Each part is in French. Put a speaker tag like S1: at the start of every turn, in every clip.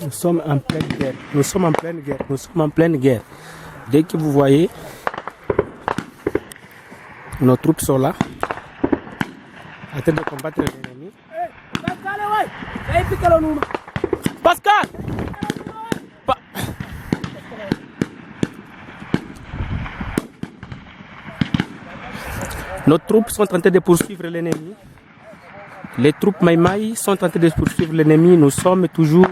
S1: Nous sommes en pleine guerre. Nous sommes en pleine guerre. Nous sommes en pleine guerre. Dès que vous voyez, nos troupes sont là, en train de combattre l'ennemi. Pascal! Nos troupes sont en train de poursuivre l'ennemi. Les troupes Maïmaï sont en train de poursuivre l'ennemi. Nous sommes toujours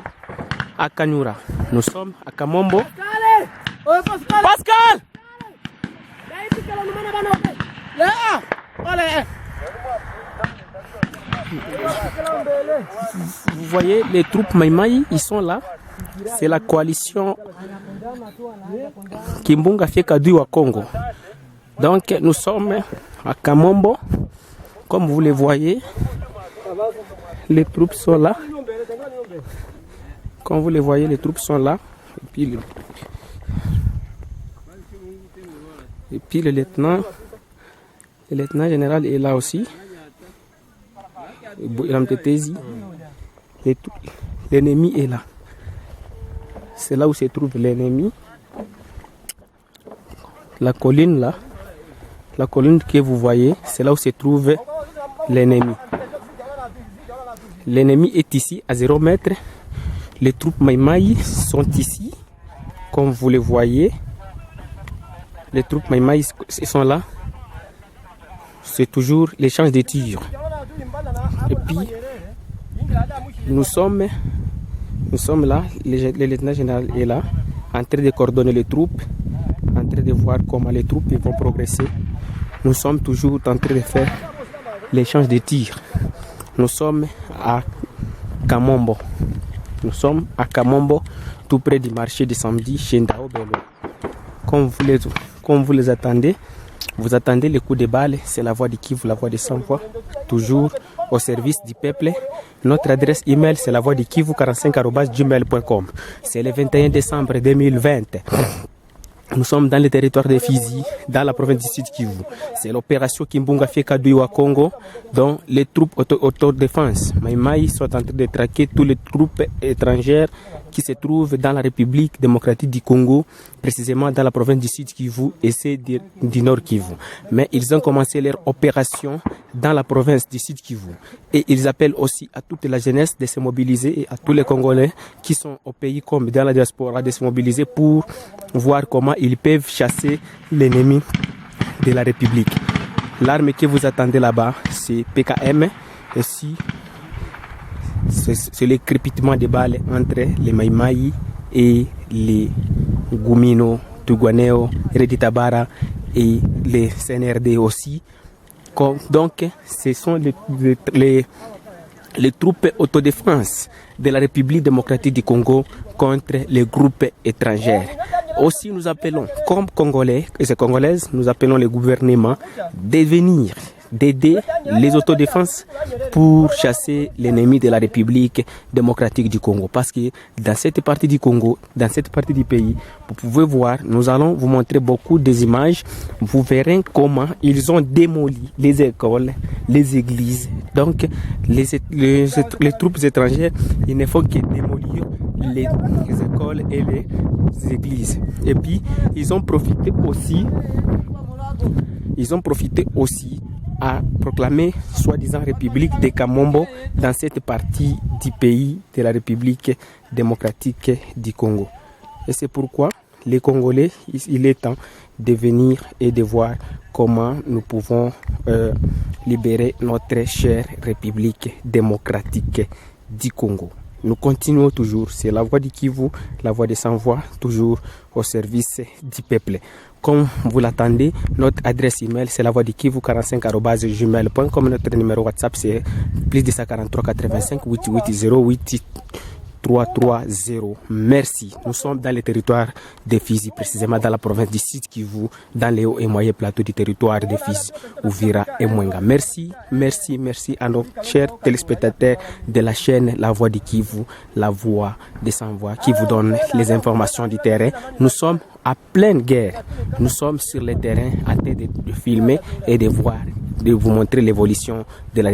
S1: à Kanyura. Nous sommes à Kamombo. Pascal! Vous voyez les troupes Maïmaï, ils sont là. C'est la coalition Kimbunga Fiekadui wa Congo. Donc nous sommes à Kamombo. Comme vous les voyez, les troupes sont là. Comme vous les voyez, les troupes sont là. Et puis le lieutenant général est là aussi. L'ennemi est là. C'est là où se trouve l'ennemi. La colline là. La colline que vous voyez, c'est là où se trouve l'ennemi. L'ennemi est ici à 0 mètre. Les troupes Maïmaï sont ici. Comme vous le voyez. Les troupes Maïmaï sont là. C'est toujours l'échange de tirs. Et puis, nous sommes là. Le lieutenant général est là, en train de coordonner les troupes, en train de voir comment les troupes vont progresser. Nous sommes toujours en train de faire l'échange de tirs. Nous sommes à Kamombo. Nous sommes à Kamombo, tout près du marché de samedi chez Ndao Bello. Comme vous les attendez, vous attendez les coups de balle. C'est la voix de Kivu, la voix de sans-voix, toujours au service du peuple. Notre adresse email, c'est la voix de Kivu 45@gmail.com. C'est le 21 décembre 2020. Nous sommes dans le territoire de Fizi, dans la province du Sud Kivu. C'est l'opération Kimbunga Fiekadui wa Congo, dont les troupes autodéfense Maïmaï sont en train de traquer toutes les troupes étrangères qui se trouvent dans la République démocratique du Congo, précisément dans la province du Sud Kivu et c'est du Nord Kivu. Mais ils ont commencé leur opération dans la province du Sud Kivu. Et ils appellent aussi à toute la jeunesse de se mobiliser et à tous les Congolais qui sont au pays comme dans la diaspora de se mobiliser pour voir comment ils peuvent chasser l'ennemi de la République. L'arme que vous attendez là-bas, c'est PKM. Et si c'est le crépitement des balles entre les Maïmaï et les Gumino, Tuguaneo, Reditabara et les CNRD aussi. Donc, ce sont les troupes autodéfense de la République démocratique du Congo contre les groupes étrangers. Aussi, nous appelons, comme Congolais et Congolaises, nous appelons le gouvernement d'aider les autodéfenses pour chasser l'ennemi de la République démocratique du Congo. Parce que dans cette partie du Congo, dans cette partie du pays, vous pouvez voir, nous allons vous montrer beaucoup des images. Vous verrez comment ils ont démoli les écoles, les églises. Donc, les troupes étrangères, ils ne font que démolir les écoles et les églises. Et puis, ils ont profité aussi à proclamer soi-disant République de Kamombo dans cette partie du pays de la République démocratique du Congo. Et c'est pourquoi les Congolais, il est temps de venir et de voir comment nous pouvons libérer notre chère République démocratique du Congo. Nous continuons toujours, c'est la voix du Kivu, la voix des sans-voix, toujours au service du peuple. Comme vous l'attendez, notre adresse email c'est la voix du Kivu 45@gmail.com. Notre numéro WhatsApp c'est +243 85 880 8330. Merci. Nous sommes dans le territoire de Fizi, précisément dans la province du Sud Kivu, dans les hauts et moyens plateaux du territoire de Fizi, Uvira et Mwenga. Merci à nos chers téléspectateurs de la chaîne La Voix du Kivu, la voix des sans-voix qui vous donne les informations du terrain. Nous sommes à pleine guerre. Nous sommes sur le terrain en train de filmer et de voir, de vous montrer l'évolution de la